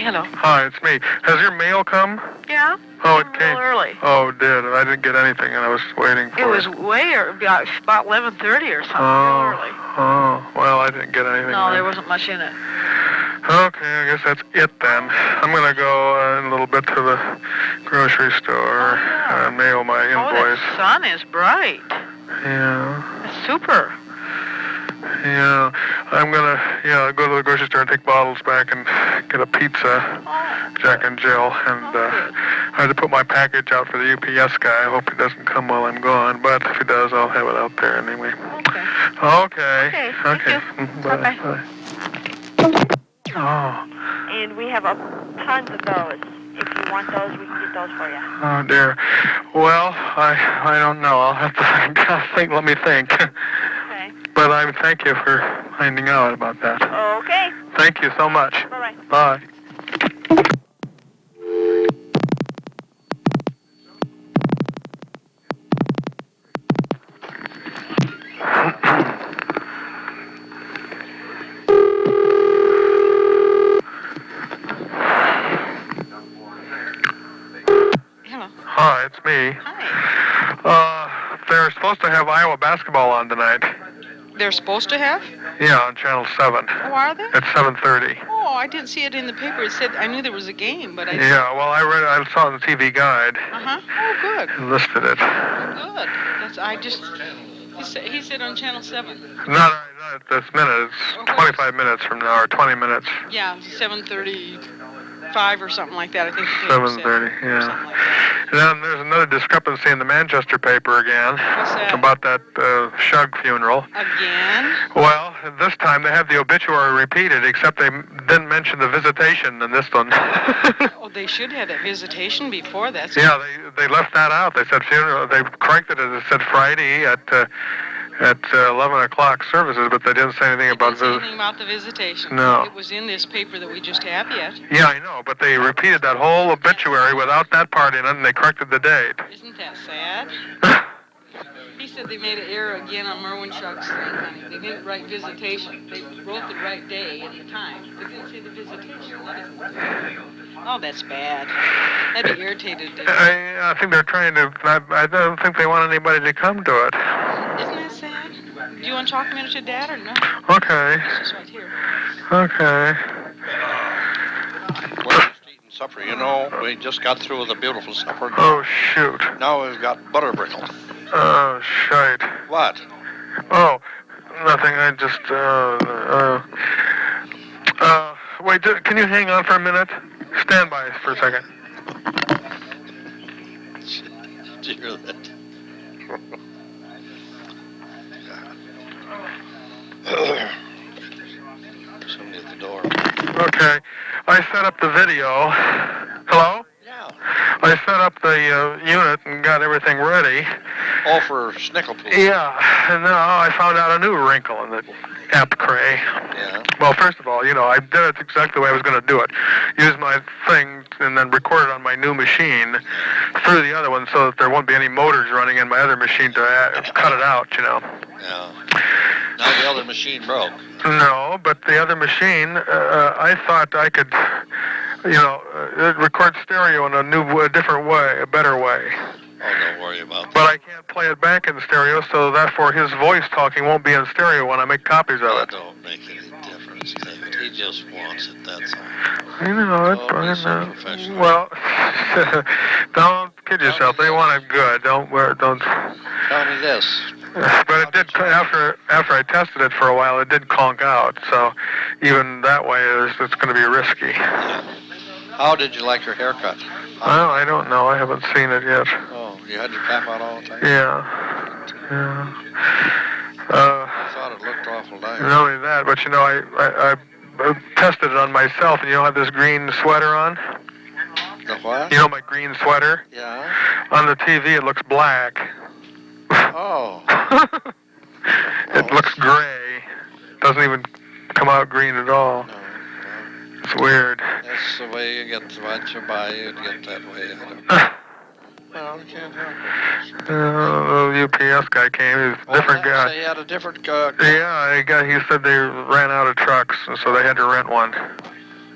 hello. Hi, it's me. Has your mail come? Yeah? Oh, it came. Real early. Oh, it did. I didn't get anything, and I was waiting for it. It was way about 11:30 or something. Oh, Real early. oh, well, I didn't get anything. No, then. there wasn't much in it. Okay, I guess that's it then. I'm going to go in a little bit to the grocery store and mail my invoice. Oh, the sun is bright. Yeah. It's super. Yeah, I'm going to go to the grocery store and take bottles back and get a pizza, Jack and Jill, and I had to put my package out for the UPS guy. I hope he doesn't come while I'm gone, but if he does, I'll have it out there anyway. Okay. Thank you. Bye. Bye. Oh. And we have tons of those. If you want those, we can get those for you. Oh, dear. Well, I don't know. I'll have to think. Let me think. Okay. But I thank you for finding out about that. Okay. Thank you so much. Bye-bye. Bye. Hello. Hi, it's me. Hi. They're supposed to have Iowa basketball on tonight. They're supposed to have? Yeah, on Channel 7. Oh, are they? At 7:30. Oh, I didn't see it in the paper. It said, I knew there was a game, but I didn't. Yeah, well, I saw it in the TV guide. Uh-huh. Oh, good. It listed it. Good. He said on Channel 7. Not at this minute. It's 25 minutes from now, or 20 minutes. Yeah, 7:35 or something like that, I think. 7:30, yeah. Something like that. And then there's another discrepancy in the Manchester paper again. What's that? About that Shug funeral. Again? Well, this time they have the obituary repeated, except they didn't mention the visitation in this one. Oh, they should have that visitation before that. Yeah, they left that out. They said funeral. They corrected it. It said Friday at 11 o'clock services, but they didn't say anything about the visitation. No. It was in this paper that we just have yet. Yeah, I know, but they repeated that whole obituary without that part in it, and they corrected the date. Isn't that sad? He said they made an error again on Merwin Shuck's thing, honey. They didn't write visitation. They wrote the right day and the time. They didn't say the visitation. Oh, that's bad. That'd be irritated. I think they're trying to. I don't think they want anybody to come to it. Isn't that sad? Do you want to talk a minute to Dad or no? Okay. He's just right here. Okay. We're just eating supper. You know, we just got through with a beautiful supper. Oh, shoot. Now we've got butter brickle. Oh, shite. What? Oh, nothing. I just, wait, can you hang on for a minute? Stand by for a second. Did you hear that? Somebody at the door. Okay. I set up the video. Hello? Yeah. I set up the unit and got everything ready. All for Snicklepool. Yeah, and now I found out a new wrinkle in the app cray. Yeah. Well, first of all, I did it exactly the way I was going to do it. Use my thing and then record it on my new machine through the other one so that there won't be any motors running in my other machine to cut it out, Yeah. Now the other machine broke. No, but the other machine, I thought I could, record stereo in a different way, a better way. Oh, don't worry about that. But I can't play it back in stereo, so therefore his voice talking won't be in stereo when I make copies of it. That don't make any difference, David. He just wants it, that's all. I know it, Oh, he's so professional. Well, don't kid yourself. They want it good. Don't. Tell me this. But it did, after I tested it for a while, it did conk out. So even that way, it's going to be risky. How did you like your haircut? Well, I don't know. I haven't seen it yet. Oh, you had your cap out all the time? Yeah. I thought it looked awful nice. Not only that, but I tested it on myself, and I have this green sweater on. The what? You know my green sweater? Yeah. On the TV, it looks black. Oh. It looks gray. Doesn't even come out green at all. No. It's weird. That's the way you get what you buy. You get that way. Well, you can't help it. The UPS guy came. He's a different guy. So he had a different Yeah, he said they ran out of trucks, and so they had to rent one.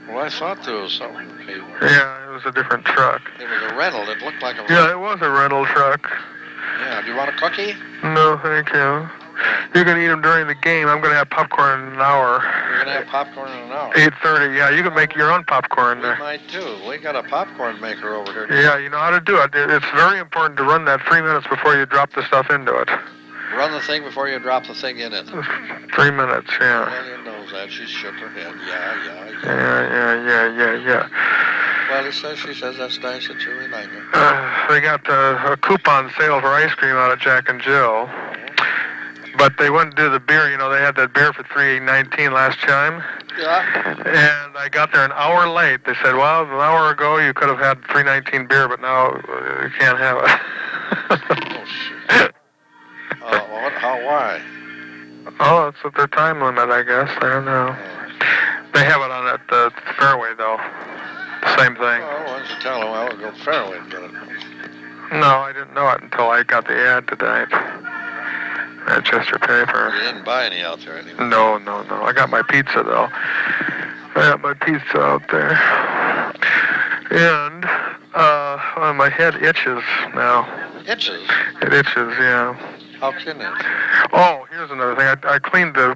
Well, I thought there was something. Yeah, it was a different truck. It was a rental. It looked like a Yeah, it was a rental truck. Yeah, do you want a cookie? No, thank you. You can eat them during the game. I'm going to have popcorn in an hour. You're going to have popcorn in an hour? 8:30, yeah. You can make your own popcorn We there. might too. We got a popcorn maker over here. Yeah, you know how to do it. It's very important to run that 3 minutes before you drop the stuff into it. Run the thing before you drop the thing in it. 3 minutes, yeah. Lillian knows that. She shook her head. Yeah. Yeah. Well, she says that's nice that you remind her. They got a coupon sale for ice cream out at Jack and Jill. But they wouldn't do the beer. You know, they had that beer for $3.19 last time. Yeah. And I got there an hour late. They said, well, an hour ago you could have had $3.19 beer, but now you can't have it. Oh, shit. Why? Oh, it's at their time limit, I guess. I don't know. They have it on at the Fairway, though. Same thing. Well, why don't you tell them I will go Fairway and get it? No, I didn't know it until I got the ad tonight. Manchester paper. You didn't buy any out there anyway. No. I got my pizza, though. I got my pizza out there. And, my head itches now. Itches? It itches, yeah. How can it? Oh, here's another thing. I cleaned the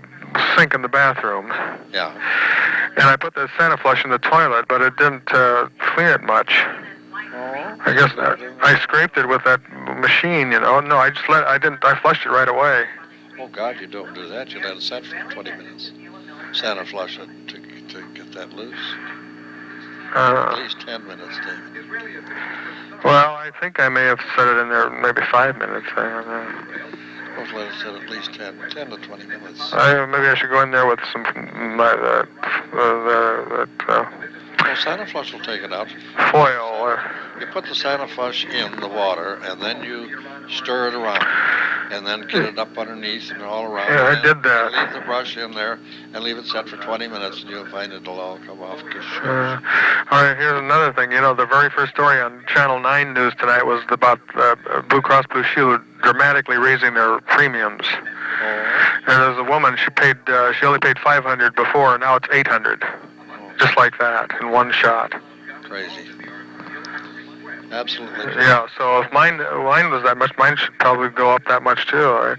sink in the bathroom. Yeah. And I put the Santa Flush in the toilet, but it didn't clean it much. Oh. I guess I scraped it with that machine, you know. No, I flushed it right away. Oh, God, you don't do that. You let it set for 20 minutes. Santa Flush it to get that loose. At least 10 minutes, David. Well, I think I may have set it in there maybe 5 minutes. I don't know. Let's let it set at least 10 to 20 minutes. Maybe I should go in there with some Well, Santa Flush will take it out. foil. You put the Santa Flush in the water, and then you stir it around, and then get it up underneath and all around. Yeah, I did that. Leave the brush in there and leave it set for 20 minutes, and you'll find it'll all come off. All right, here's another thing. You know, the very first story on Channel 9 News tonight was about Blue Cross Blue Shield dramatically raising their premiums. Oh. And there's a woman, she only paid $500 before, and now it's $800. Just like that, in one shot. Crazy. Absolutely. Yeah, so if mine was that much, mine should probably go up that much too.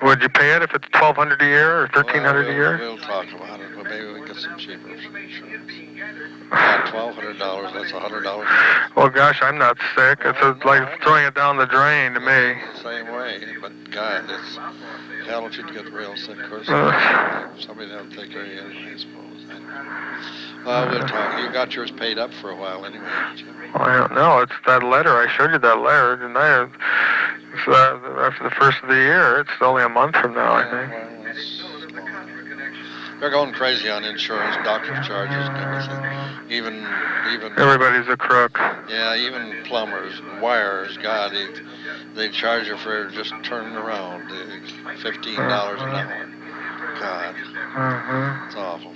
Would you pay it if it's $1,200 a year or $1,300 a year? We'll talk about it, but maybe we can get some cheaper. $1,200, that's $100. Well, gosh, I'm not sick. It's like throwing it down the drain to me. Same way, but God, it's hell if you'd get real sick. Of course, somebody that'll take care of you anyway, I suppose. We'll talk. You got yours paid up for a while anyway, didn't you? Well, I don't know. It's that letter. I showed you that letter, didn't I? It's after the first of the year. It's only a month from now, I think. They're going crazy on insurance, doctor's charges, and everything. Even. Everybody's a crook. Yeah, even plumbers, wires. God, they charge you for just turning around. $15 an hour. God, it's awful.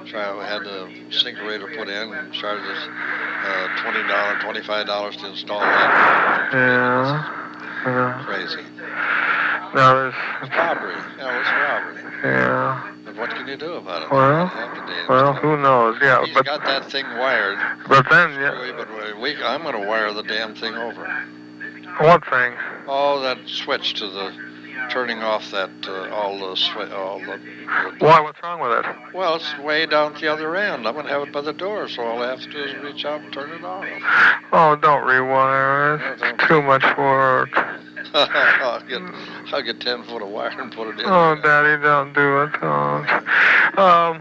We had the sinkerator put in and charged us $20, $25 to install that. Yeah. Crazy. No, It's robbery. It's robbery. Yeah. But what can you do about it? Well, who knows? Yeah, He's got that thing wired. But then, yeah. I'm going to wire the damn thing over. What thing? Oh, that switch to the turning off that all the. Why? What's wrong with it? Well, it's way down at the other end. I'm going to have it by the door, so all I have to do is reach out and turn it off. Oh, don't rewire it. It's too much work. I'll get 10 foot of wire and put it in. Oh, Daddy, don't do it. Don't. Oh,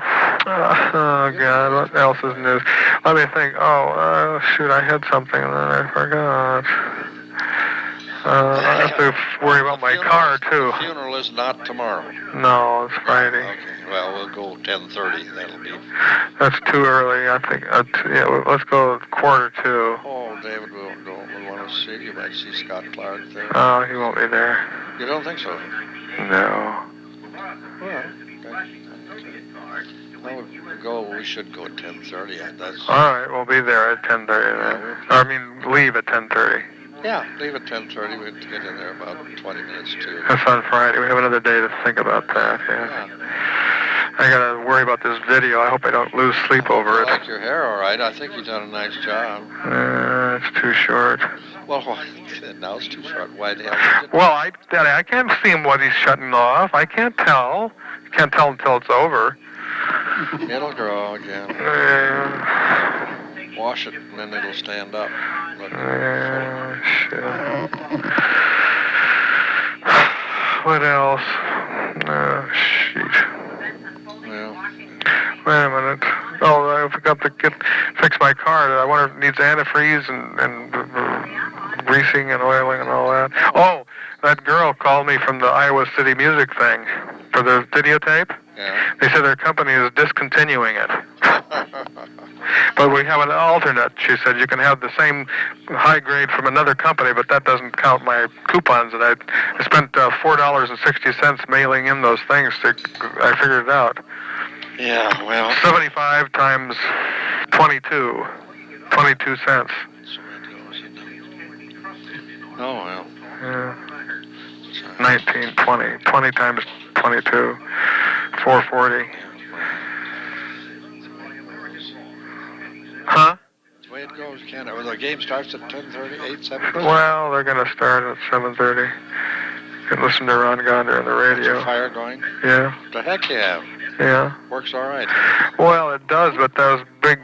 God, what else is news? Let me think. Oh, shoot, I had something and then I forgot. I have to worry about my car, too. The funeral is not tomorrow. No, it's Friday. Okay, well, we'll go 10:30. That'll be. That's too early, I think. Let's go 1:45. Oh, David, we'll want to see. You might see Scott Clark there. Oh, he won't be there. You don't think so? No. Well, we should go at 10:30. All right, we'll be there at 10:30. Leave at 10:30. Yeah, leave at 10:30. We'll get in there about 20 minutes to. That's on Friday. We have another day to think about that. Yeah. I gotta worry about this video. I hope I don't lose sleep over I it. like your hair, all right. I think you've done a nice job. It's too short. Well, why? Now it's too short. Why the hell did you? Well, Daddy, I can't see him what he's shutting off. I can't tell. Can't tell until it's over. It'll grow again. Wash it, and then it'll stand up. Shit. What else? Shoot. Yeah. Wait a minute. Oh, I forgot to fix my car. I wonder if it needs antifreeze and greasing and oiling and all that. Oh, that girl called me from the Iowa City Music thing for the videotape. Yeah. They said their company is discontinuing it. But we have an alternate. She said you can have the same high grade from another company, but that doesn't count my coupons. And I spent $4.60 mailing in those things. I figured it out. Yeah, well. 75 times 22 cents. Oh, well. Yeah. 19, 20 times 22, 440. Huh? That's the way it goes, can't it? Well, the game starts at 10:30, 7:30. Well, they're going to start at 7:30. You can listen to Ron Gonder on the radio. Fire going? Yeah. The heck yeah. Yeah. Works all right. Well, it does, but those big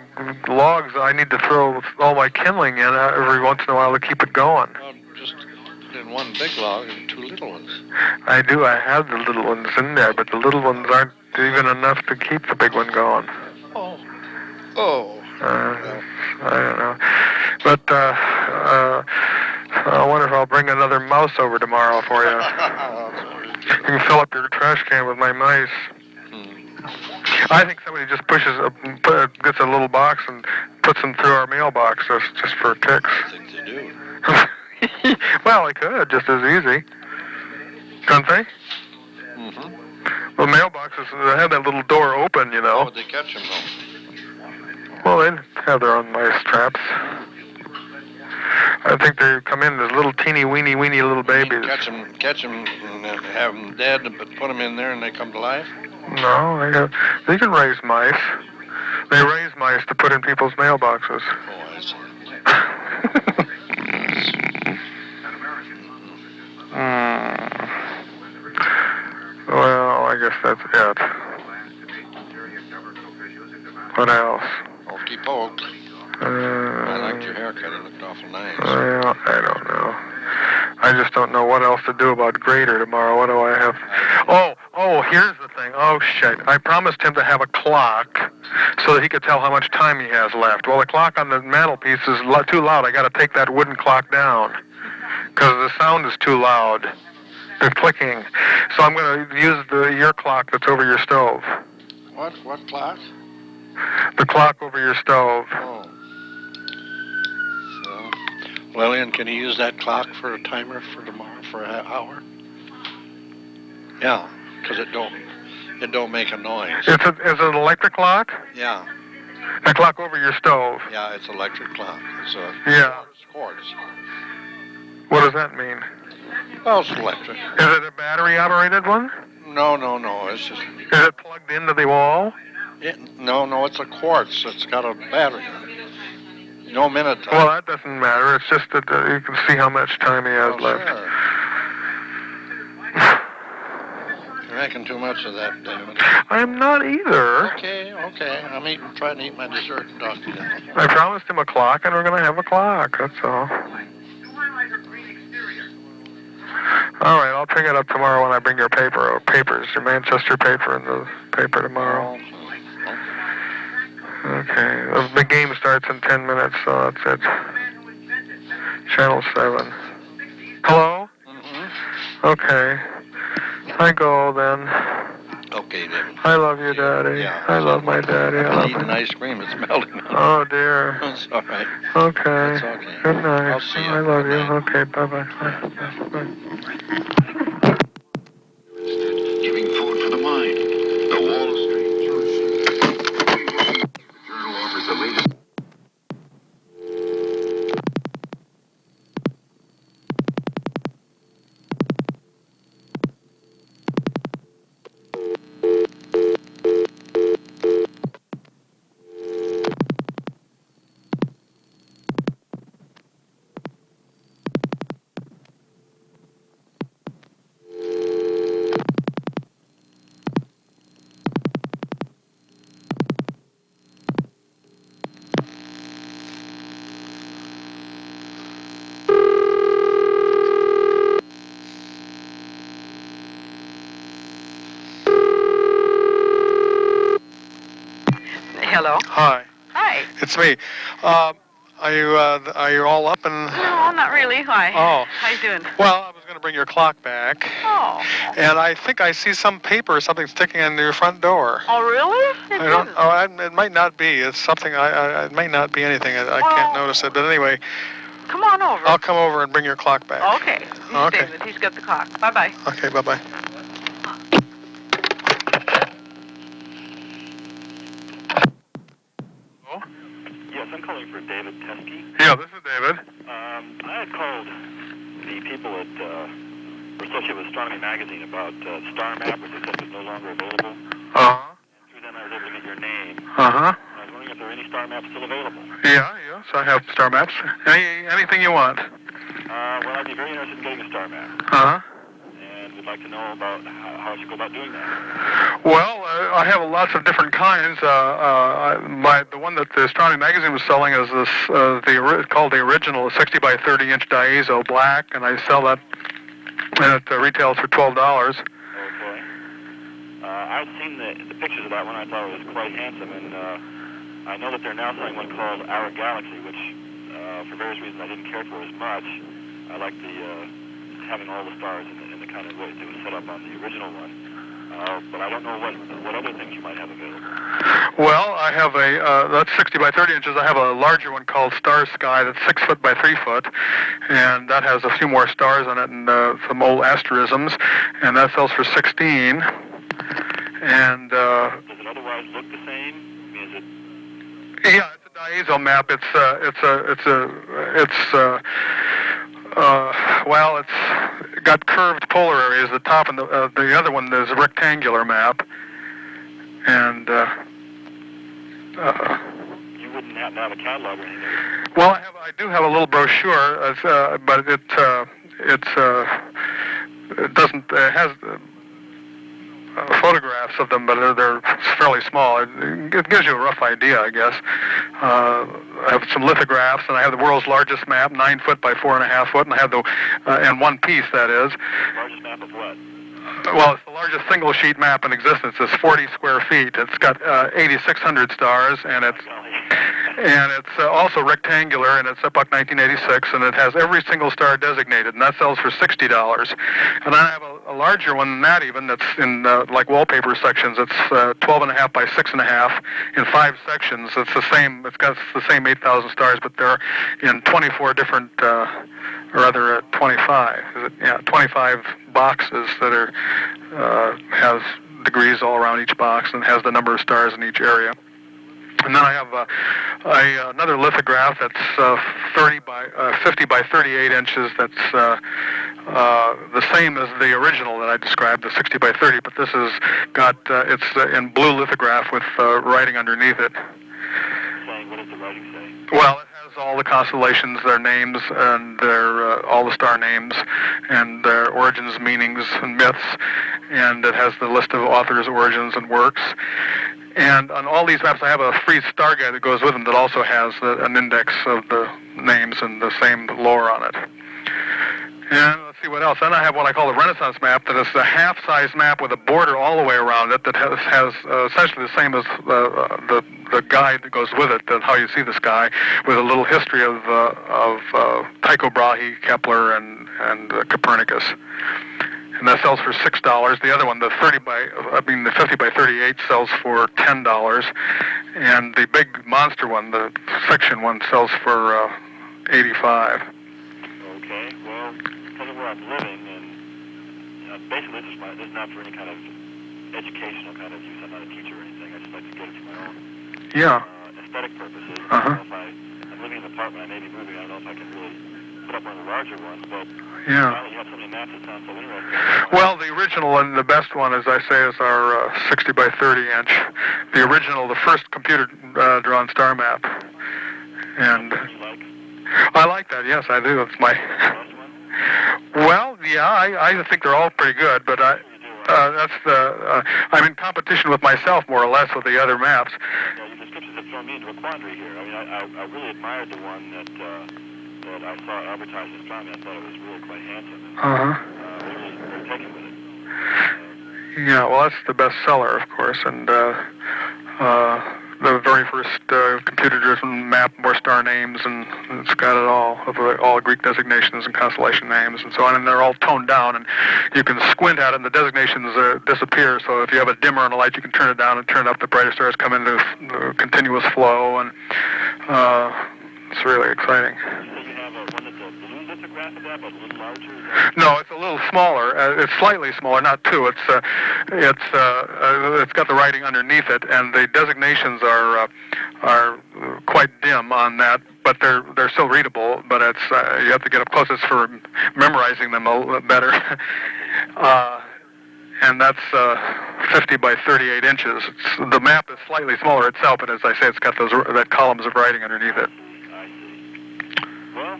logs, I need to throw all my kindling in every once in a while to keep it going. Well, just put in one big log and two little ones. I do. I have the little ones in there, but the little ones aren't even enough to keep the big one going. Oh. Oh. I don't know. But I wonder if I'll bring another mouse over tomorrow for you. You can fill up your trash can with my mice. I think somebody just gets a little box and puts them through our mailbox just for ticks. I think they do. Well, they could, just as easy. Don't they? Mm-hmm. Well, mailboxes, they have that little door open, you know. How would they catch them, though? Well, they have their own mice traps. I think they come in as little teeny weeny little babies. Catch them and have them dead, but put them in there and they come to life? No, they can raise mice. They raise mice to put in people's mailboxes. Oh, I see. Well, I guess that's it. What else? Okey poke. I liked your haircut. It looked awful nice. Well, I don't know. I just don't know what else to do about Grader tomorrow. What do I have? Oh, here's the thing. Oh, shit. I promised him to have a clock so that he could tell how much time he has left. Well, the clock on the mantelpiece is too loud. I got to take that wooden clock down because the sound is too loud. The clicking. So I'm going to use your clock that's over your stove. What clock? The clock over your stove. Oh. So, Lillian, can you use that clock for a timer for tomorrow for an hour? Yeah, because it don't make a noise. Is it an electric clock? Yeah. A clock over your stove? Yeah, it's electric clock. It's Yeah. quartz. What does that mean? Well, it's electric. Is it a battery-operated one? No. It's just. Is it plugged into the wall? No, it's a quartz. It's got a battery. No minute time. Well, that doesn't matter. It's just that you can see how much time he has left. Sure. You're making too much of that, David. I'm not either. Okay. I'm trying to eat my dessert and talk to you. I promised him a clock, and we're going to have a clock. That's all. All right, I'll pick it up tomorrow when I bring your papers, your Manchester paper in the paper tomorrow. Okay, the game starts in 10 minutes, so that's it. Channel 7. Hello? Mm-hmm. Okay. I go then. Okay, David. I love you, Daddy. Yeah. I love my daddy. I'm eating ice cream. It's melting. Oh, dear. It's all right. Okay. It's okay. Good night. I'll see you. I love Good you. night. Okay, bye-bye. Bye. Giving food for the mind. The Wall Street Journal offers the latest. Hello. Hi, Hi. it's me. Are you all up and? No, not really. Why? Oh. How you doing? Well, I was going to bring your clock back. Oh. And I think I see some paper or something sticking in your front door. Oh, really? I don't. Oh, it might not be. It's something. It might not be anything. I can't notice it. But anyway, Come on over. I'll come over and bring your clock back. Okay. You Okay. stay with. He's got the clock. Bye-bye. Okay. Bye bye. Oh. Yes, I'm calling for David Teske. Yeah, this is David. I had called the people at were associated with Astronomy Magazine about Star Map, which they said was no longer available. Uh-huh. Through them, I was able to get your name. Uh-huh. I was wondering if there are any star maps still available. Yeah, yes, I have star maps. Anything you want. Well, I'd be very interested in getting a star map, Uh-huh. and would like to know about how I should go about doing that. Well, I have lots of different kinds. The one that the Astronomy Magazine was selling is this called the original 60 by 30 inch diazo black, and I sell that, and it retails for $12. Okay. I'd seen the pictures of that one. I thought it was quite handsome, and I know that they're now selling one called Our Galaxy, which, for various reasons, I didn't care for as much. I like having all the stars in the kind of way they were set up on the original one. But I don't know what other things you might have available. Well, I have that's 60 by 30 inches. I have a larger one called Star Sky that's 6 foot by 3 foot, and that has a few more stars on it and some old asterisms, and that sells for $16. And does it otherwise look the same? I mean, is it? Yeah, it's a diazo map. Well, it's got curved polar areas. The top and the other one is a rectangular map, and You wouldn't happen to have a catalog or anything? well, I do have a little brochure, but it doesn't. It has photographs of them, but they're fairly small. It gives you a rough idea, I guess. I have some lithographs, and I have the world's largest map, 9 foot by 4.5 foot, and I have the in one piece, that is. Largest map of what? Well, it's the largest single sheet map in existence. It's 40 square feet. It's got 8,600 stars, and it's also rectangular, and it's Epoch 1986, and it has every single star designated, and that sells for $60. And I have a larger one than that even, that's in like wallpaper sections. It's 12.5 by 6.5 in 5 sections. It's the same. It's got the same 8,000 stars, but they're in 24 different, or rather 25. 25 boxes that are has degrees all around each box and has the number of stars in each area. And then I have another lithograph that's 50 by 38 inches. That's the same as the original that I described, the 60 by 30. But this has got it's in blue lithograph with writing underneath it. Saying, what does the writing say? Well, it has all the constellations, their names, and their all the star names, and their origins, meanings, and myths. And it has the list of authors, origins, and works. And on all these maps, I have a free star guide that goes with them that also has an index of the names and the same lore on it. And let's see what else. Then I have what I call the Renaissance map, that is a half-size map with a border all the way around it that has essentially the same as the guide that goes with it, that how you see the sky, with a little history of Tycho Brahe, Kepler, and Copernicus. And that sells for $6. The other one, the 50 by 38, sells for $10. And the big monster one, the section one, sells for $85. Okay, well, because of where I'm living, and basically this is not for any kind of educational kind of use. I'm not a teacher or anything. I just like to get it for my own aesthetic purposes. I don't know if I'm living in an apartment, I may be moving. I don't know if I can really put up one of the larger ones, but finally you have so many maps that sound so interesting. Well, the original and the best one, as I say, is our 60 by 30 inch. The original, the first computer drawn star map. And I like that. Yes, I do. It's my. Well, yeah, I think they're all pretty good, but I'm in competition with myself more or less with the other maps. Yeah, your descriptions have thrown me into a quandary here. I mean, I really admired the one that I saw advertised in Astronomy. I thought it was really quite handsome. And, really very taken with it. Yeah, well, that's the best seller, of course, and the very very first computer-driven map, more star names, and it's got it all Greek designations and constellation names and so on, and they're all toned down, and you can squint at it, and the designations disappear. So if you have a dimmer on a light, you can turn it down and turn it up. The brighter stars come into continuous flow, and it's really exciting. You say you have one that's a blue lithograph of that, but a little larger? No, it's a little smaller. It's slightly smaller, not two. It's got the writing underneath it, and the designations are quite dim on that, but they're still readable. But it's you have to get up close. It's for memorizing them a little better. And that's 50 by 38 inches. The map is slightly smaller itself, but as I say, it's got that columns of writing underneath it. I see. Well,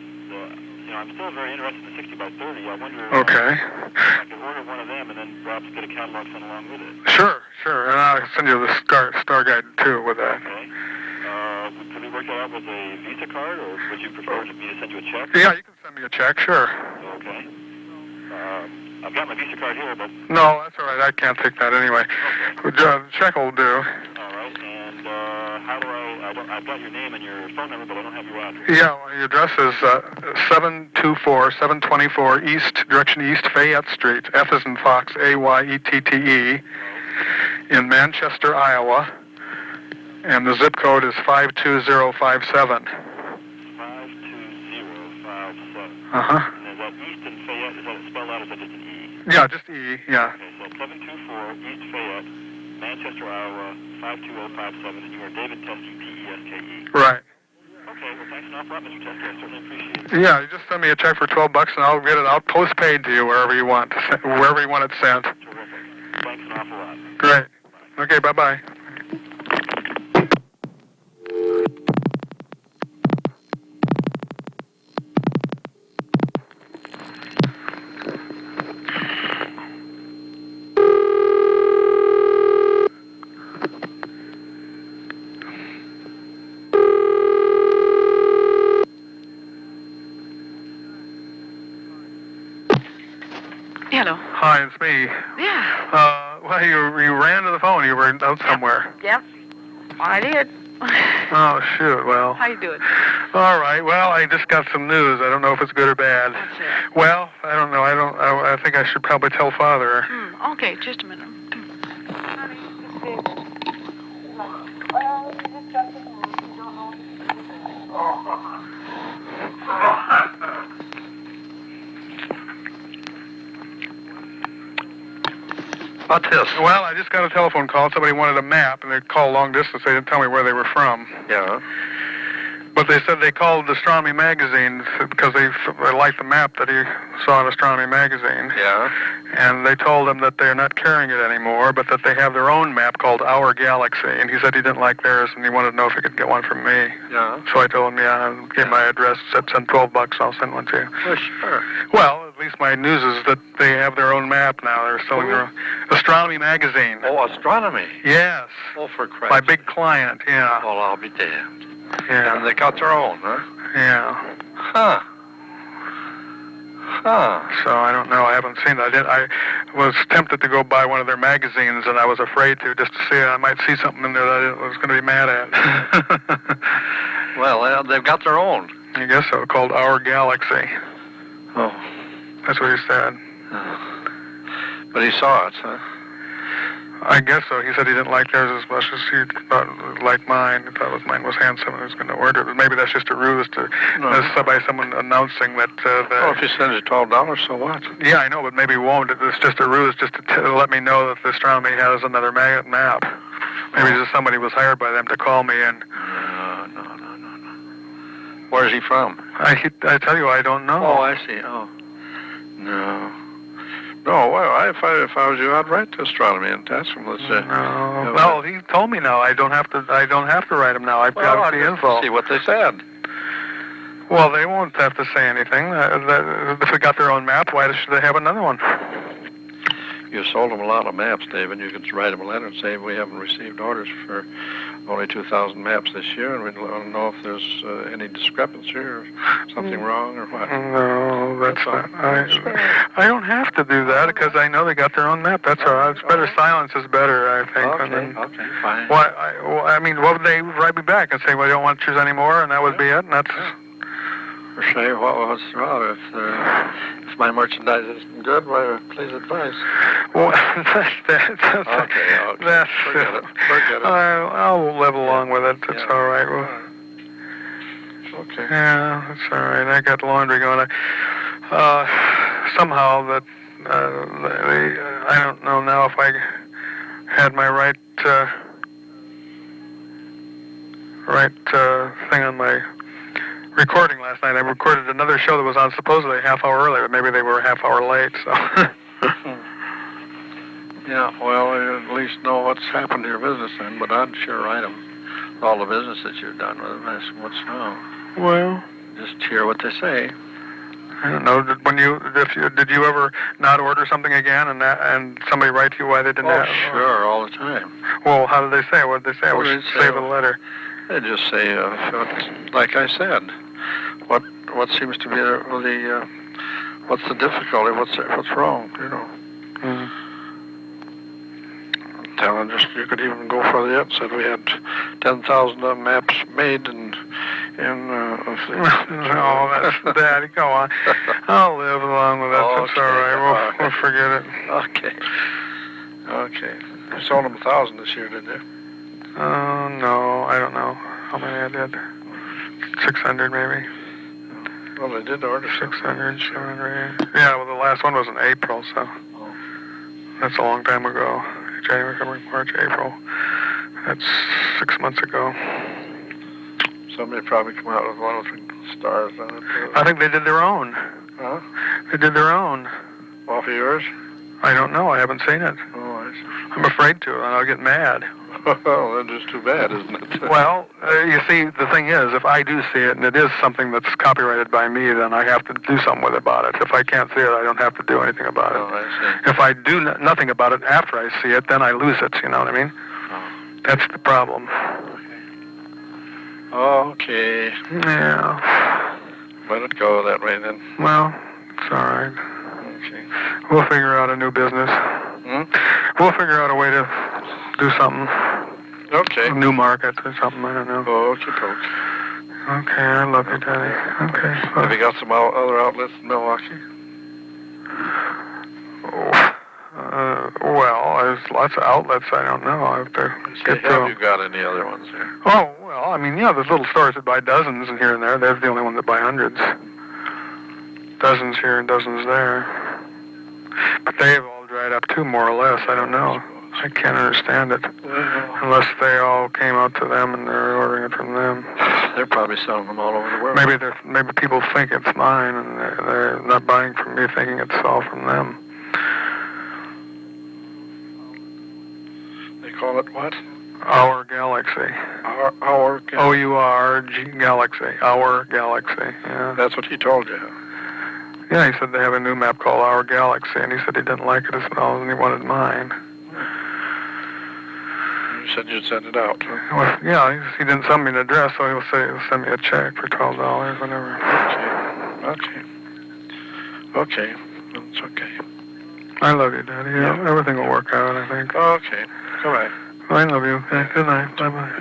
I'm still very interested in the 60 by 30. I wonder if Okay. I could order one of them and then perhaps get a catalog sent along with it. Sure. And I'll send you the star guide too with that. Okay. Could we work that out with a Visa card, or would you prefer me to send you a check? Yeah, you can send me a check, sure. Okay. I've got my Visa card here, but... No, that's all right. I can't take that anyway. Okay. Check will do. All right, and how do I've got your name and your phone number, but I don't have your address. Yeah, well, your address is 724 East, direction East, Fayette Street, F as in Fox, Ayette, in Manchester, Iowa, and the zip code is 52057. 52057. Uh-huh. And is that East and Fayette, is that spelled out, or is that just an E? Yeah, just E, yeah. Okay, so 724 East Fayette, Manchester, Iowa, 52057, and you are David Teske, T-E-S-K-E. Right. Okay, well, thanks an awful lot, Mr. Teske. I certainly appreciate it. Yeah, you just send me a check for $12 and I'll get it out postpaid to you wherever you want it sent. Terrific. Thanks an awful lot. Great. Okay, bye-bye. Hello. Hi, it's me. Yeah. Well, you ran to the phone. You were out somewhere. Yep. I did. Oh, shoot. Well. How you doing? All right. Well, I just got some news. I don't know if it's good or bad. What's that? Well, I don't know. I think I should probably tell Father. Okay, just a minute. What's this? Well, I just got a telephone call. Somebody wanted a map, and they called long distance. They didn't tell me where they were from. Yeah. But they said they called Astronomy Magazine because they liked the map that he saw in Astronomy Magazine. Yeah. And they told him that they're not carrying it anymore, but that they have their own map called Our Galaxy. And he said he didn't like theirs, and he wanted to know if he could get one from me. Yeah. So I told him, yeah, and gave my address, said send $12, I'll send one to you. Well, sure. Well, at least my news is that they have their own map now. They're selling their own Astronomy Magazine. Oh, astronomy. Yes. Oh, for Christ. My big client, yeah. Well, I'll be damned. Yeah. And they got their own, huh? Yeah. Huh. So I don't know. I haven't seen it. I was tempted to go buy one of their magazines, and I was afraid to, just to see it. I might see something in there that I was going to be mad at. Well, they've got their own. I guess so. Called Our Galaxy. Oh. That's what he said. But he saw it, huh? I guess so. He said he didn't like theirs as much as he liked mine. He thought mine was handsome and he was going to order it. But maybe that's just a ruse by someone announcing that... Well, if you send it $12, so what? Yeah, I know, but maybe he won't. It's just a ruse just to let me know that the astronomy has another map. Maybe just somebody was hired by them to call me in. No. Where's he from? I tell you, I don't know. Oh, I see. Oh. No. No, well, if I was you, I'd write to astronomy and ask him. Let's say. No. Well, he told me now. I don't have to write him now. I've got the info. See what they said. Well, they won't have to say anything. If they got their own map, why should they have another one? you sold them a lot of maps, David, you could write them a letter and say, we haven't received orders for only 2,000 maps this year, and we'd want to know if there's any discrepancy or something wrong or what. No, that's not. I don't have to do that because I know they got their own map. That's all right. It's better. Silence is better, I think. Okay, fine. Why? I mean, what would they write me back and say? Well, you don't want to choose anymore, and that would be it. And that's. Or say, what's wrong? If my merchandise isn't good, why, please advise. Well, Okay. That's Forget it. I'll live along with it. It's all right. Well, okay. yeah, that's all right. I got laundry going. Somehow that I don't know now if I had my right thing on my recording last night. I recorded another show that was on supposedly a half hour earlier, but maybe they were a half hour late, so. Yeah, well, you at least know what's happened to your business then, but I'd sure write them all the business that you've done with them. Ask them what's wrong. Well, just hear what they say. I don't know. Did you ever not order something again and somebody write to you why they didn't have? Sure, all the time. Well, how did they say? What did they say? Well, We should save the letter. They just say, like I said, what seems to be the what's the difficulty? What's wrong? You know. Mm. Tell them you could even go further yet. Said we had 10,000 maps made and No, that's Daddy. Go on. I'll live along with that. That's all right. We'll forget it. Okay. You sold them 1,000 this year, didn't you? No, I don't know how many I did. 600 maybe. Well, they did order 600, 700. Yeah, well, the last one was in April, so that's a long time ago. January, February, March, April. That's 6 months ago. Somebody probably come out with one of the stars on it. I think they did their own. Huh? They did their own. Off of yours? I don't know. I haven't seen it. Oh, I see. I'm afraid to, and I'll get mad. Well, that's just too bad, isn't it? Well, you see, the thing is, if I do see it and it is something that's copyrighted by me, then I have to do something with about it. If I can't see it, I don't have to do anything about it. Oh, I see. If I do nothing about it after I see it, then I lose it, you know what I mean? Oh. That's the problem. Okay. Yeah. Let it go that way then. Well, it's all right. Okay. We'll figure out a new business. We'll figure out a way to do something. Okay. A new market or something, I don't know. Okie doke. Okay, I love you, Daddy. Okay. Have you got some other outlets in Milwaukee? Well, there's lots of outlets I don't know. I have to get to Have them. you got any other ones there? Oh, well, I mean, yeah, there's little stores that buy dozens and here and there. They're the only one that buy hundreds. Dozens here and dozens there. But they've all dried up too, more or less. I don't know. I can't understand it. Unless they all came out to them and they're ordering it from them. They're probably selling them all over the world. Maybe people think it's mine and they're not buying from me thinking it's all from them. They call it what? Our Galaxy. Our Galaxy. O-U-R-G Galaxy. Our Galaxy. Yeah. That's what he told you. Yeah, he said they have a new map called Our Galaxy, and he said he didn't like it as well, and he wanted mine. You said you'd send it out. Huh? Well, yeah, he didn't send me an address, so he'll send me a check for $12, whatever. Okay. That's okay. I love you, Daddy. Yeah, everything will work out, I think. Okay. Goodbye. I love you. Okay, good night. Bye-bye.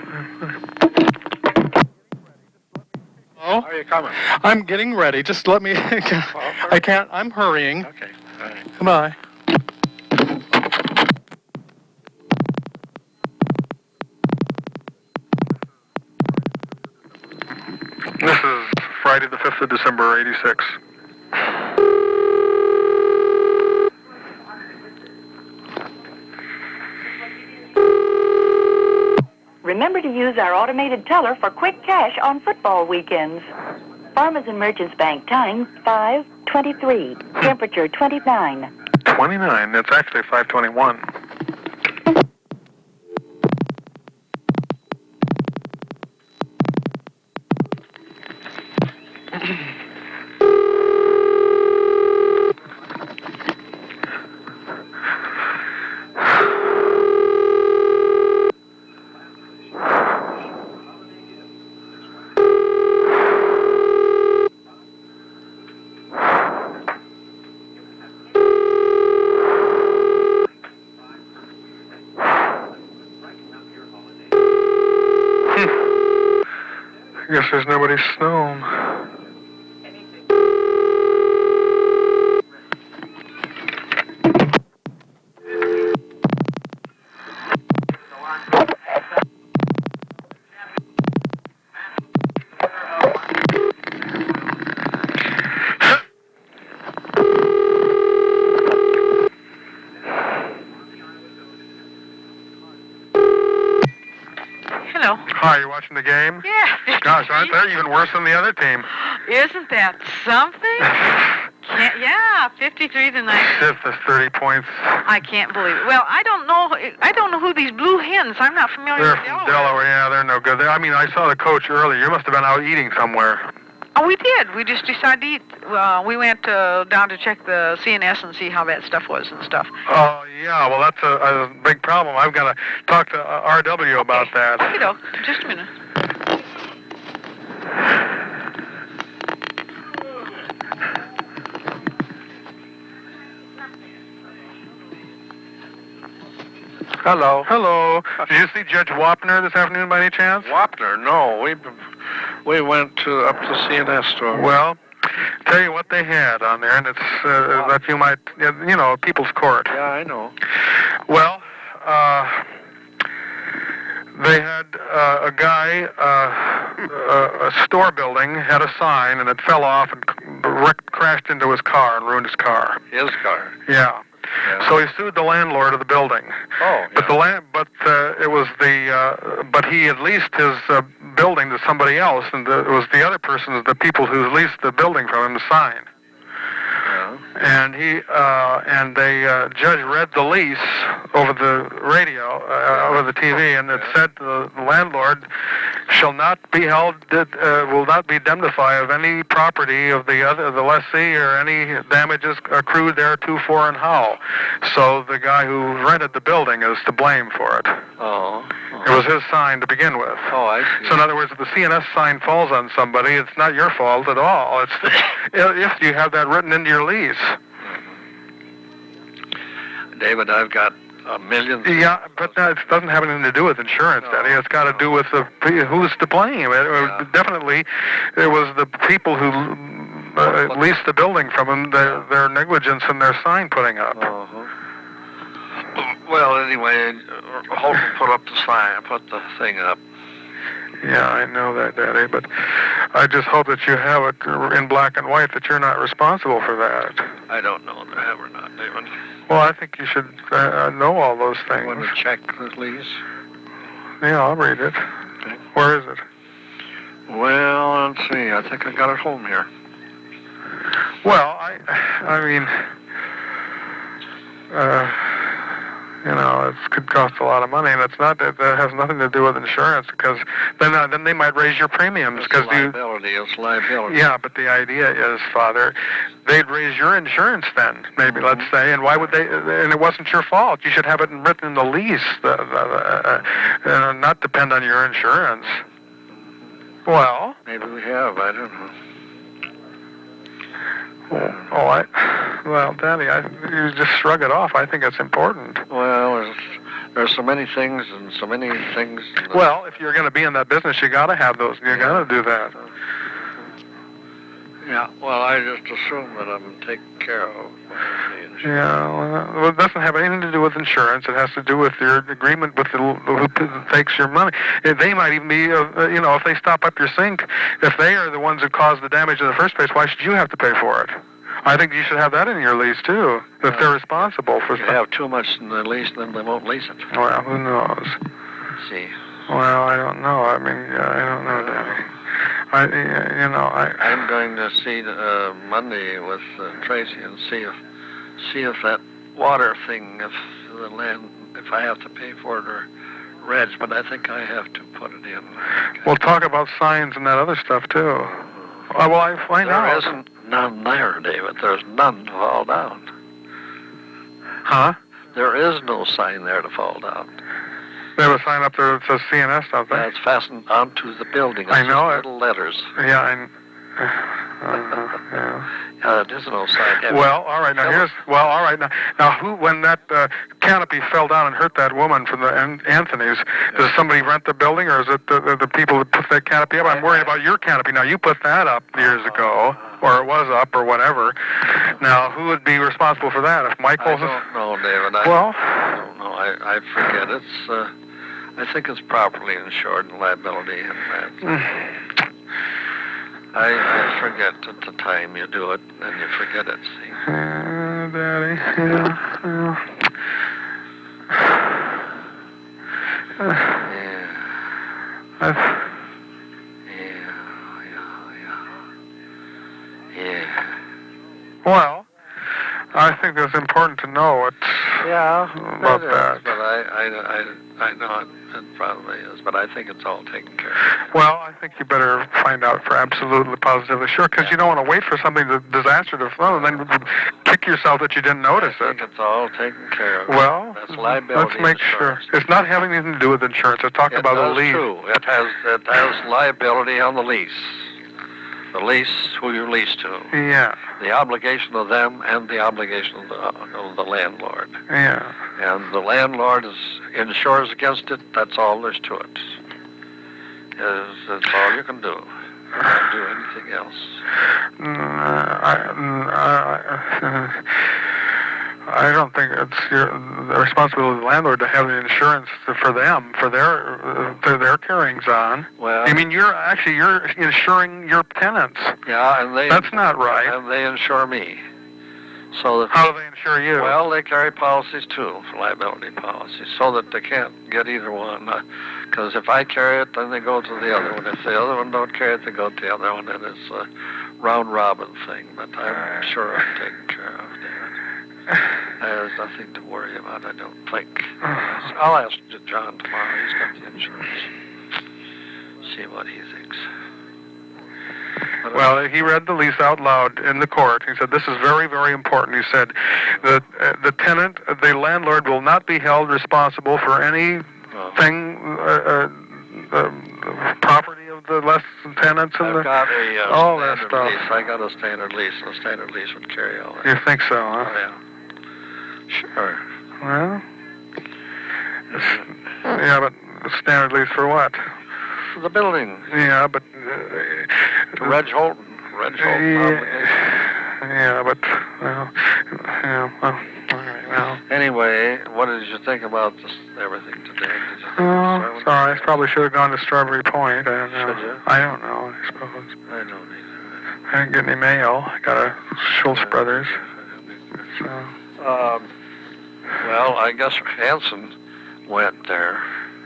Oh? How are you coming? I'm getting ready. Just let me... I can't... I'm hurrying. Okay. All right. Goodbye. This is Friday the 5th of December, 86. Remember to use our automated teller for quick cash on football weekends. Farmers and Merchants Bank, time 5:23, temperature 29. 29. That's actually 5:21. I guess there's nobody snowing. Hello. Hi, you watching the game? Yeah. Gosh, aren't they even worse than the other team? Isn't that something? Yeah, 53 to 9. Fifth is 30 points. I can't believe it. Well, I don't know who these Blue Hens. I'm not familiar They're with from Delaware. Yeah, they're no good. I mean, I saw the coach earlier. You must have been out eating somewhere. Oh, we did. We just decided to eat. We went down to check the CNS and see how that stuff was and stuff. Oh, yeah. Well, that's a big problem. I've got to talk to RW about that. Okay, doke. Just a minute. Hello. Hello. Did you see Judge Wapner this afternoon by any chance? Wapner? No, we went up to CNS store. Well, tell you what they had on there, and it's that you might, People's Court. Yeah, I know. Well, they had a guy, a store building, had a sign, and it fell off and crashed into his car and ruined his car. His car. Yeah. Yeah. So he sued the landlord of the building. Oh. But but he had leased his building to somebody else, and it was the other person, the people who leased the building from him, to sign. Yeah. And the judge read the lease over the radio, over the TV, and it said the landlord shall not be held, will not be indemnified of any property of the lessee or any damages accrued thereto, for, and how. So the guy who rented the building is to blame for it. Oh. It was his sign to begin with. Oh, I see. So in other words, if the CNS sign falls on somebody, it's not your fault at all. It's if you have that written into your lease. David, I've got a million. Yeah, but that doesn't have anything to do with insurance, Daddy. It's got to do with who's to blame. Definitely, it was the people who leased the building from him, their negligence in their sign putting up. Uh-huh. Well, anyway, Holton put up the sign, put the thing up. Yeah, I know that, Daddy, but I just hope that you have it in black and white that you're not responsible for that. I don't know if I have or not, David. Well, I think you should know all those things. Want to check the lease? Yeah, I'll read it. Okay. Where is it? Well, let's see. I think I got it home here. Well, I mean, it could cost a lot of money, and it's not that has nothing to do with insurance, because then they might raise your premiums. It's liability. It's liability. Yeah, but the idea is, Father, they'd raise your insurance then, maybe, let's say, and why would they? And it wasn't your fault. You should have it written in the lease, not depend on your insurance. Well, maybe we have. I don't know. Well, Daddy, you just shrug it off. I think it's important. Well, there's so many things and so many things. Well, if you're going to be in that business, you got to have those. You got to do that. Yeah. Well, I just assume that I'm taken care of. Yeah. Well, it doesn't have anything to do with insurance. It has to do with your agreement with who takes your money. They might even be, if they stop up your sink, if they are the ones who caused the damage in the first place, why should you have to pay for it? I think you should have that in your lease, too, if they're responsible for stuff. If you have too much in the lease, then they won't lease it. Well, who knows? Let's see. Well, I don't know. I mean, I don't know, Danny. I'm going to see Monday with Tracy and see if that water thing, if I have to pay for it or reg, but I think I have to put it in. We'll talk about signs and that other stuff, too. Well, I find out. There isn't none there, David. There's none to fall down. Huh? There is no sign there to fall down. They have a sign up there that says CNS, don't they? Yeah, it's fastened onto the building. It's I know just it. little letters. Yeah, It is an old side. Well, all right. Now all right. Now, who, when that canopy fell down and hurt that woman from the Anthony's, does somebody rent the building, or is it the people that put that canopy up? I'm worried about your canopy. Now, you put that up years ago, or it was up, or whatever. Now, who would be responsible for that? If Michael? I don't know, David. I don't know. I forget. I think it's properly insured in liability, and that. I forget at the time you do it, and you forget it, see. Daddy, Yeah. Well, I think it's important to know about that. But I know it probably is, but I think it's all taken care of. Well, I think you better find out for absolutely positively sure, because you don't want to wait for something disaster to flow and then kick yourself that you didn't notice it. I think it's all taken care of. Well, that's liability. Let's make sure. It's not having anything to do with insurance. It's talking about a lease. True. It has liability on the lease. The lease, who you lease to. Yeah. The obligation of them and the obligation of the landlord. Yeah. And the landlord insures against it. That's all there's to it. That's all you can do. You can't do anything else. I don't think it's the responsibility of the landlord to have the insurance for them, for their carryings on. Well, I mean, you're insuring your tenants. Yeah, and that's not right. And they insure me. So that how do they insure you? Well, they carry policies too, liability policies, so that they can't get either one. Because if I carry it, then they go to the other one. If the other one don't carry it, they go to the other one, and it's a round robin thing. But I'm sure I'm taken care of, David. There's nothing to worry about, I don't think. I'll ask John tomorrow. He's got the insurance. See what he thinks. Well, he read the lease out loud in the court. He said, this is very, very important. He said that the tenant, the landlord, will not be held responsible for anything, property of the less tenants and I've got all that stuff. Lease. I got a standard lease, and a standard lease would carry all that. You think so, huh? Oh, yeah. Sure. Well, yeah, but standard lease for what? For the building. Yeah, but... Reg Holton. Yeah, but, well, all right, well. Anyway, what did you think about everything today? Oh, sorry, I probably should have gone to Strawberry Point. I don't know. Should you? I don't know, I suppose. I don't either. I didn't get any mail. I got a Schultz Brothers. So. Well, I guess Hanson went there.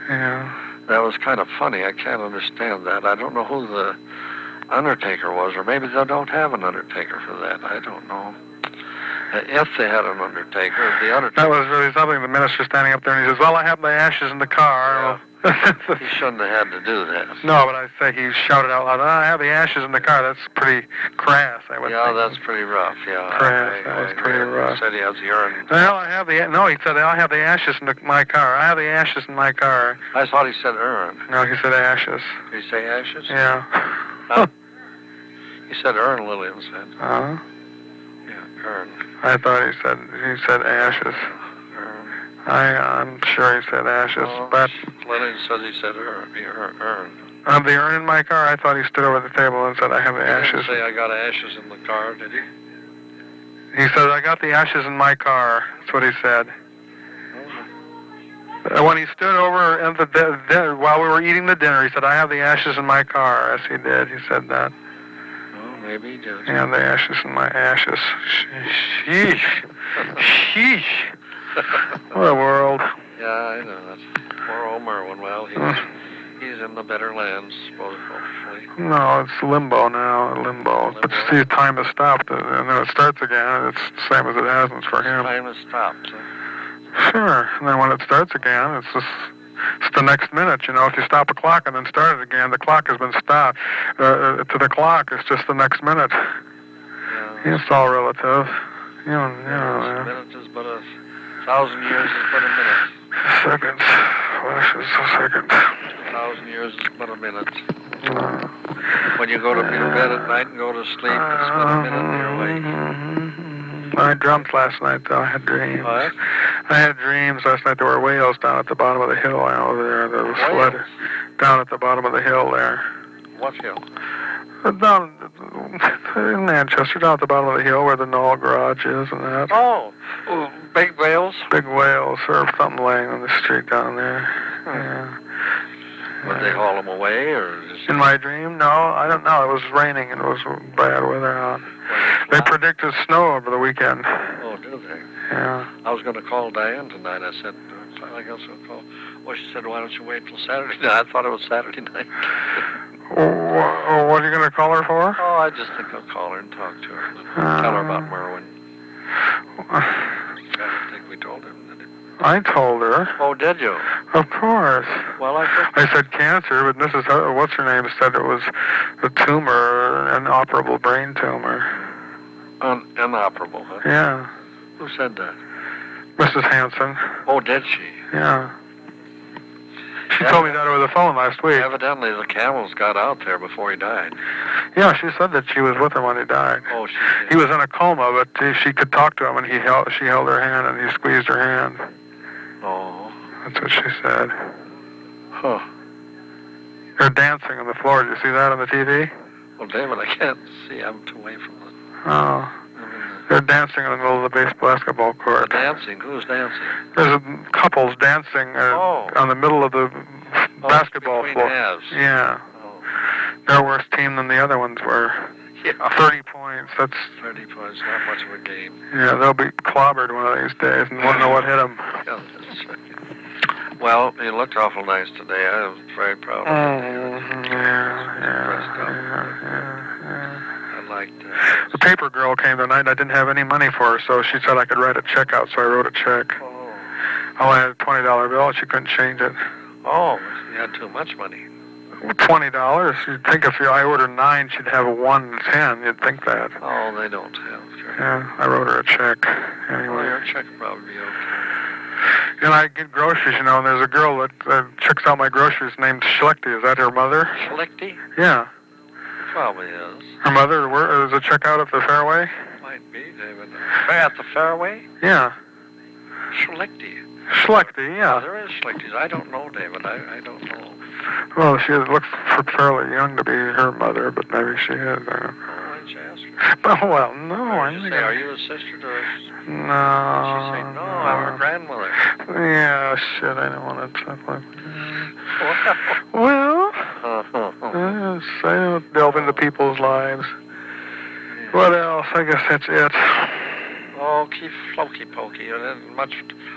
Yeah. That was kind of funny. I can't understand that. I don't know who the undertaker was, or maybe they don't have an undertaker for that. I don't know. If they had an undertaker, the undertaker... That was really something. The minister standing up there, and he says, well, I have my ashes in the car. Yeah. He shouldn't have had to do that. No, but I say he shouted out loud, I have the ashes in the car. That's pretty crass, I would think. Yeah, that's pretty rough, yeah. Crass, that was pretty rough. He said he has the urn. Well, he said, I have the ashes in my car. I have the ashes in my car. I thought he said urn. No, he said ashes. Did he say ashes? Yeah. Huh? He said urn, Lillian said. Uh-huh. Yeah, urn. I thought he said ashes. I'm sure he said ashes, but... Lillian said he said urn. I have the urn in my car. I thought he stood over the table and said, I have the ashes. He didn't say I got ashes in the car, did he? He said, I got the ashes in my car. That's what he said. When he stood over at the dinner, while we were eating the dinner, he said, I have the ashes in my car. Yes, he did. He said that. Oh, maybe he did. Yeah, the ashes in my ashes. Sheesh. Sheesh. What a world. Yeah, I know. That's poor old Merwin. Well, he's in the better lands, hopefully. No, it's limbo now. Limbo. But see, time has stopped, and then it starts again. It's the same as it hasn't for him. Time has stopped. Sure. And then when it starts again, it's the next minute. You know, if you stop a clock and then start it again, the clock has been stopped. To the clock, it's just the next minute. Yeah. It's all relative. A minute is but 1,000 years is but a minute. Seconds. Flashes a second. 1,000 years is but a minute. When you go to your bed at night and go to sleep, it's but a minute and you're awake. I dreamt last night, though. I had dreams. What? I had dreams last night. There were whales down at the bottom of the hill over there. There was Whales? down at the bottom of the hill there. What hill? Down in Manchester, down at the bottom of the hill where the Knoll Garage is and that. Oh, big whales? Big whales or something laying on the street down there. Yeah. Would they haul them away, or just... In my dream? No, I don't know. It was raining and it was bad weather out. They predicted snow over the weekend. Oh, do they? Yeah. I was going to call Diane tonight. I said, I guess I'll call. Well, she said, why don't you wait till Saturday night? I thought it was Saturday night. What are you going to call her for? Oh, I just think I'll call her and talk to her. Tell her about Merwin. I don't think we told him, did we? I told her. Oh, did you? Of course. Well, I think... I said cancer, but Mrs. What's her name said it was a tumor, an inoperable brain tumor. Inoperable, huh? Yeah. Who said that? Mrs. Hanson. Oh, did she? Yeah. She told me that over the phone last week. Evidently, the camels got out there before he died. Yeah, she said that she was with him when he died. Oh, she did. He was in a coma, but she could talk to him, and she held her hand, and he squeezed her hand. Oh. That's what she said. Huh. They're dancing on the floor. Did you see that on the TV? Well, David, I can't see. I'm too away from it. Oh. They're dancing in the middle of the basketball court. Dancing? Who's dancing? There's couples dancing on the middle of the basketball floor. Halves. Yeah. Oh. They're a worse team than the other ones were. Yeah. 30 points. That's 30 points. Not much of a game. Yeah, they'll be clobbered one of these days and won't know what hit them. Yeah, that's right. Well, you looked awful nice today. I was very proud of you. Yeah. I liked The paper girl came tonight and I didn't have any money for her, so she said I could write a check out, so I wrote a check. Oh. I only had a $20 bill and she couldn't change it. Oh, you had too much money. $20? You'd think if I ordered 9, she'd have a 1 and 10. You'd think that. Oh, they don't have. Yeah, I wrote her a check. Anyway. Well, your check would probably be okay. And I get groceries, and there's a girl that checks out my groceries named Schlechte. Is that her mother? Schlechte? Yeah. Probably is. Her mother is a checkout at the Fairway? Might be, David. At the Fairway? Yeah. Schlechte. Schlechte, yeah. Oh, there is Schlechtes. I don't know, David. I don't know. Well, she looks fairly young to be her mother, but maybe she is. I don't know. Why didn't you ask her? Oh, well, no. Are you a sister to her? No. She say, no, I'm her grandmother. Yeah, shit, I don't want to talk like that. Well, yes, I don't delve into people's lives. What else? I guess that's it. Oh, keep floky pokey.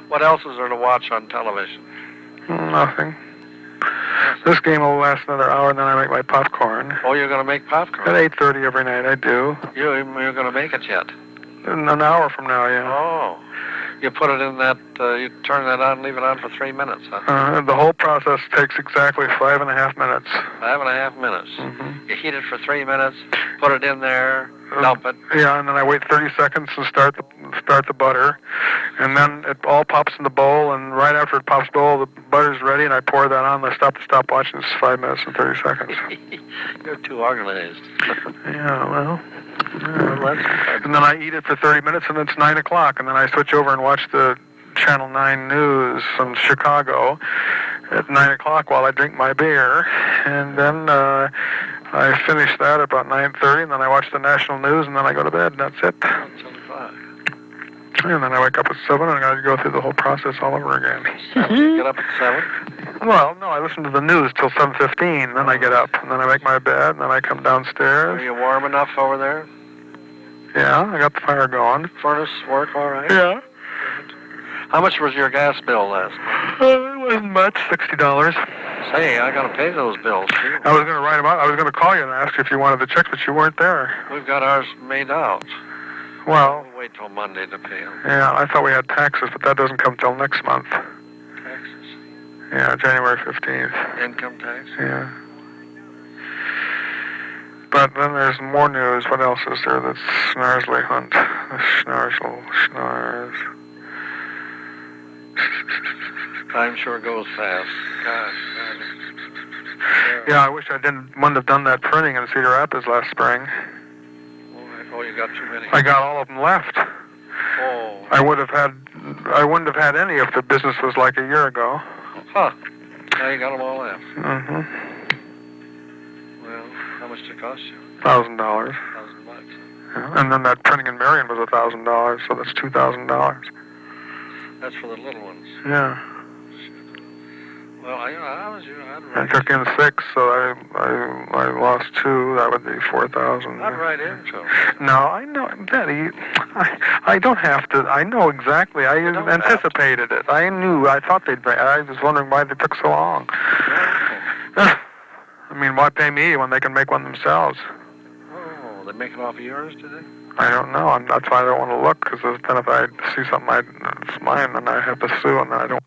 What else is there to watch on television? Nothing. This game will last another hour, and then I make my popcorn. Oh, you're going to make popcorn? At 8:30 every night, I do. You're going to make it yet? In an hour from now, yeah. Oh. You put it in that, you turn that on and leave it on for 3 minutes, huh? The whole process takes exactly 5.5 minutes. 5.5 minutes. Mm-hmm. You heat it for 3 minutes, put it in there, dump it. Yeah, and then I wait 30 seconds to start the butter, and then it all pops in the bowl, and right after it pops the bowl, the butter's ready, and I pour that on. I stop the stopwatch, and it's 5 minutes and 30 seconds. You're too organized. Yeah, well... Yeah. And then I eat it for 30 minutes, and it's 9 o'clock, and then I switch over and watch the Channel 9 news from Chicago at 9 o'clock while I drink my beer, and then I finish that about 9:30, and then I watch the national news, and then I go to bed, and that's it. And then I wake up at 7, and I got to go through the whole process all over again. Get up at 7? Well, no, I listen to the news till 7:15, then I get up, and then I make my bed, and then I come downstairs. Are you warm enough over there? Yeah, I got the fire going. Furnace work all right? Yeah. How much was your gas bill last month? It wasn't much, $60. Say, I got to pay those bills, too. I was going to write them out. I was going to call you and ask if you wanted the checks, but you weren't there. We've got ours made out. Well, we'll wait till Monday to pay them. Yeah, I thought we had taxes, but that doesn't come till next month. Taxes? Yeah, January 15th. Income tax? Yeah. But then there's more news. What else is there? That's Snarsley Hunt. The Schnars. Time sure goes fast. Gosh. Yeah, I wish I wouldn't have done that printing in Cedar Rapids last spring. Oh, you got too many. I got all of them left. Oh. I wouldn't have had any if the business was like a year ago. Huh. Now you got them all left. Mm-hmm. Well, how much did it cost you? $1,000. $1,000. Yeah. And then that printing in Marion was $1,000, so that's $2,000. That's for the little ones. Yeah. Well, I was you. I took in 6, so I lost 2. That would be 4,000. I'd write in to 'em. No, I know, Betty. I don't have to. I know exactly. I anticipated it. I knew. I thought they'd. I was wondering why they took so long. I mean, why pay me when they can make one themselves? Oh, they make it off of yours, do they? I don't know, and that's why I don't want to look. Because then if I see something it's mine, then I have to sue, and then I don't.